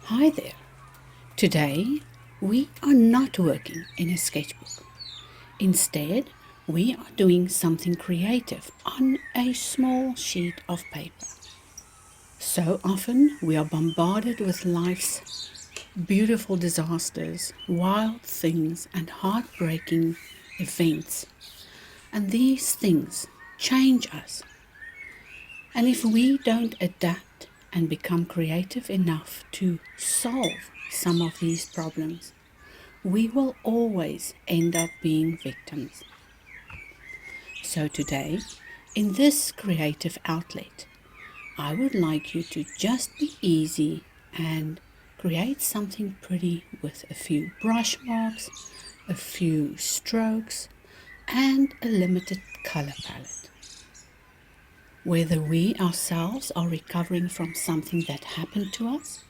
Hi there. Today we are not working in a sketchbook. Instead, we are doing something creative on a small sheet of paper. So often we are bombarded with life's beautiful disasters, wild things, and heartbreaking events. And these things change us. And if we don't adapt and become creative enough to solve some of these problems, we will always end up being victims. So today, in this creative outlet, I would like you to just be easy and create something pretty with a few brush marks, a few strokes, and a limited color palette. Whether we ourselves are recovering from something that happened to us,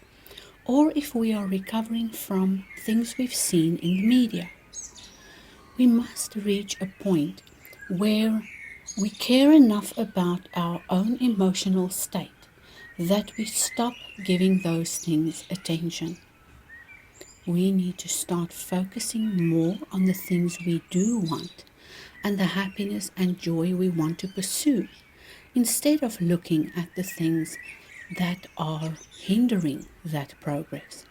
or if we are recovering from things we've seen in the media, we must reach a point where we care enough about our own emotional state that we stop giving those things attention. We need to start focusing more on the things we do want and the happiness and joy we want to pursue, instead of looking at the things that are hindering that progress.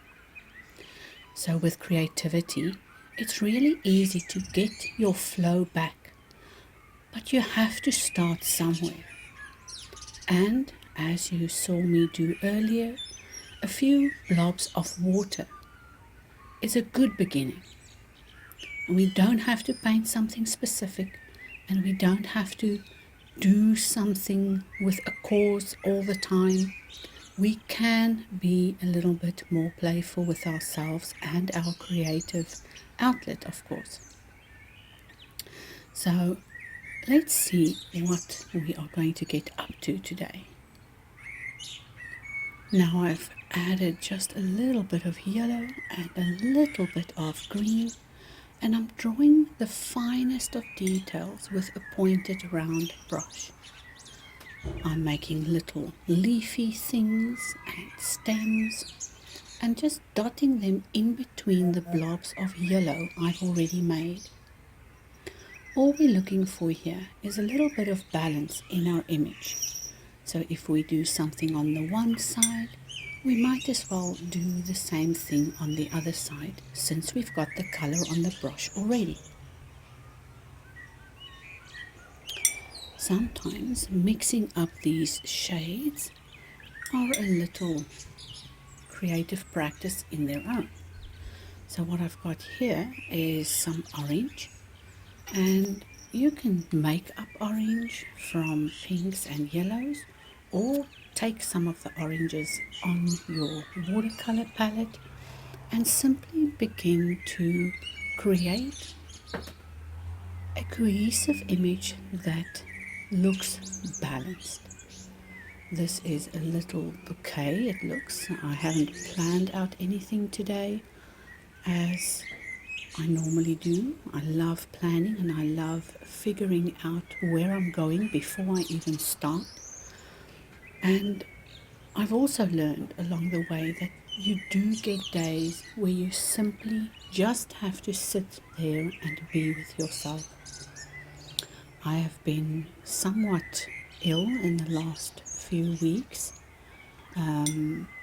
So with creativity, it's really easy to get your flow back, but you have to start somewhere. And as you saw me do earlier, a few blobs of water is a good beginning. And we don't have to paint something specific, and we don't have to do something with a cause all the time. We can be a little bit more playful with ourselves and our creative outlet, of course. So let's see what we are going to get up to today. Now I've added just a little bit of yellow and a little bit of green, and I'm drawing the finest of details with a pointed round brush. I'm making little leafy things and stems and just dotting them in between the blobs of yellow I've already made. All we're looking for here is a little bit of balance in our image. So if we do something on the one side, we might as well do the same thing on the other side, since we've got the color on the brush already. Sometimes mixing up these shades are a little creative practice in their own. So what I've got here is some orange, and you can make up orange from pinks and yellows, or take some of the oranges on your watercolor palette and simply begin to create a cohesive image that looks balanced. This is a little bouquet, it looks. I haven't planned out anything today as I normally do. I love planning and I love figuring out where I'm going before I even start. And I've also learned along the way that you do get days where you simply just have to sit there and be with yourself. I have been somewhat ill in the last few weeks. I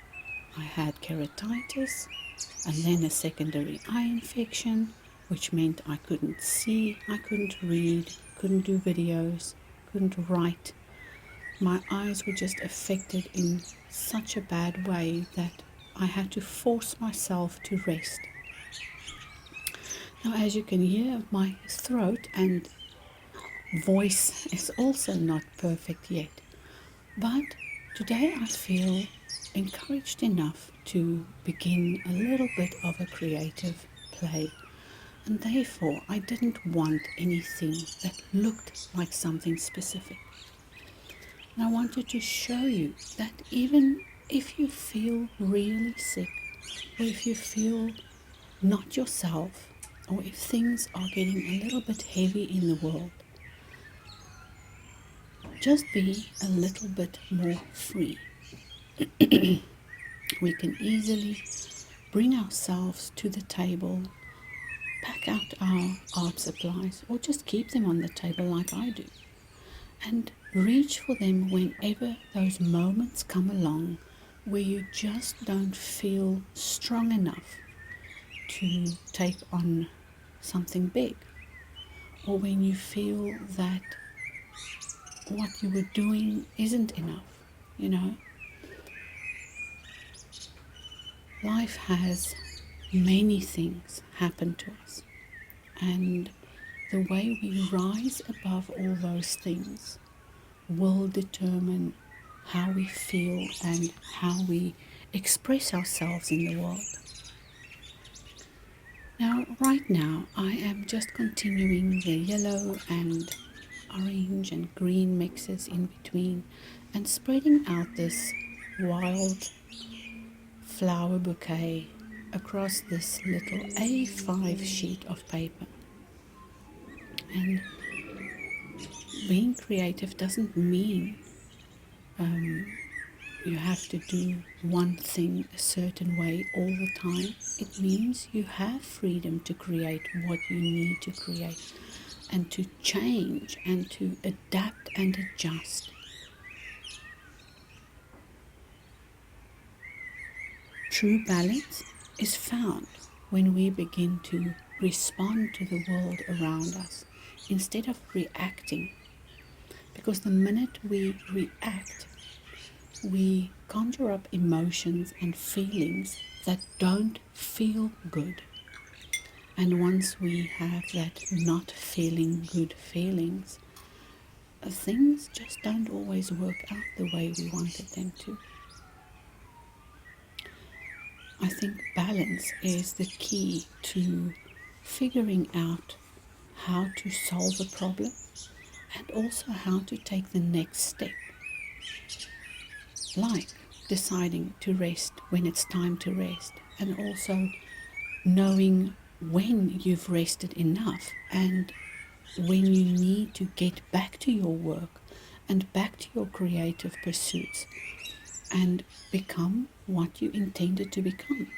had keratitis and then a secondary eye infection, which meant I couldn't see, I couldn't read, couldn't do videos, couldn't write. My eyes were just affected in such a bad way that I had to force myself to rest. Now, as you can hear, my throat and voice is also not perfect yet, but today I feel encouraged enough to begin a little bit of a creative play, and therefore I didn't want anything that looked like something specific. And I wanted to show you that even if you feel really sick, or if you feel not yourself, or if things are getting a little bit heavy in the world, just be a little bit more free. we can easily bring ourselves to the table, pack out our art supplies, or just keep them on the table like I do, and reach for them whenever those moments come along where you just don't feel strong enough to take on something big, or when you feel that what you were doing isn't enough. You know, life has many things happen to us, and the way we rise above all those things will determine how we feel and how we express ourselves in the world. Now, right now, I am just continuing the yellow and orange and green mixes in between and spreading out this wild flower bouquet across this little A5 sheet of paper. And being creative doesn't mean you have to do one thing a certain way all the time. It means you have freedom to create what you need to create and to change and to adapt and adjust. True balance is found when we begin to respond to the world around us instead of reacting. Because the minute we react, we conjure up emotions and feelings that don't feel good. And once we have that not feeling good feelings, things just don't always work out the way we wanted them to. I think balance is the key to figuring out how to solve a problem and also how to take the next step. Like deciding to rest when it's time to rest, and also knowing when you've rested enough and when you need to get back to your work and back to your creative pursuits and become what you intended to become.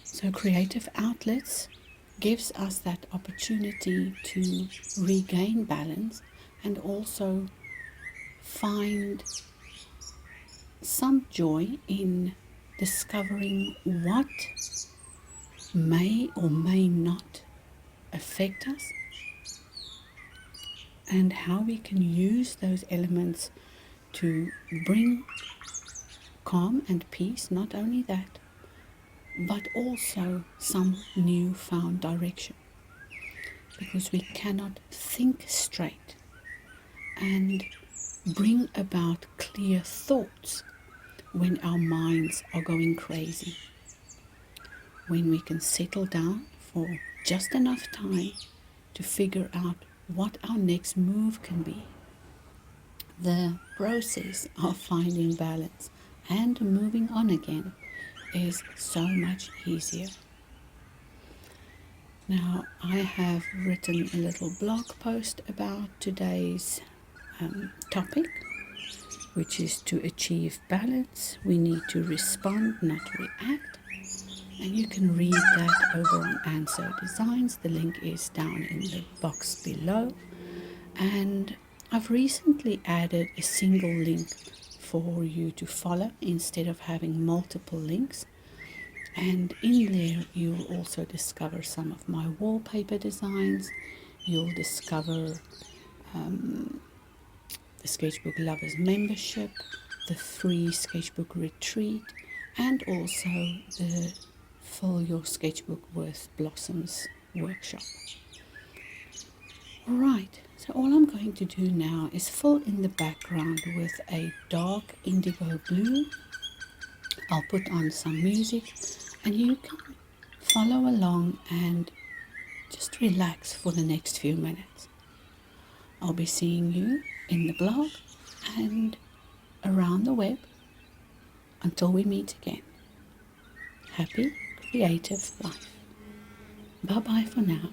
So creative outlets gives us that opportunity to regain balance and also find some joy in discovering what may or may not affect us and how we can use those elements to bring calm and peace. Not only that, but also some newfound direction, because we cannot think straight and bring about clear thoughts when our minds are going crazy. When we can settle down for just enough time to figure out what our next move can be, the process of finding balance and moving on again is so much easier. Now, I have written a little blog post about today's topic, which is to achieve balance. We need to respond, not react. And you can read that over on Answer Designs. The link is down in the box below. And I've recently added a single link for you to follow instead of having multiple links. And in there you'll also discover some of my wallpaper designs. You'll discover the Sketchbook Lovers membership, the free Sketchbook retreat, and also the Fill Your Sketchbook with Blossoms workshop. Alright, so all I'm going to do now is fill in the background with a dark indigo blue. I'll put on some music and you can follow along and just relax for the next few minutes. I'll be seeing you in the blog and around the web until we meet again. Happy creative life. Bye bye for now.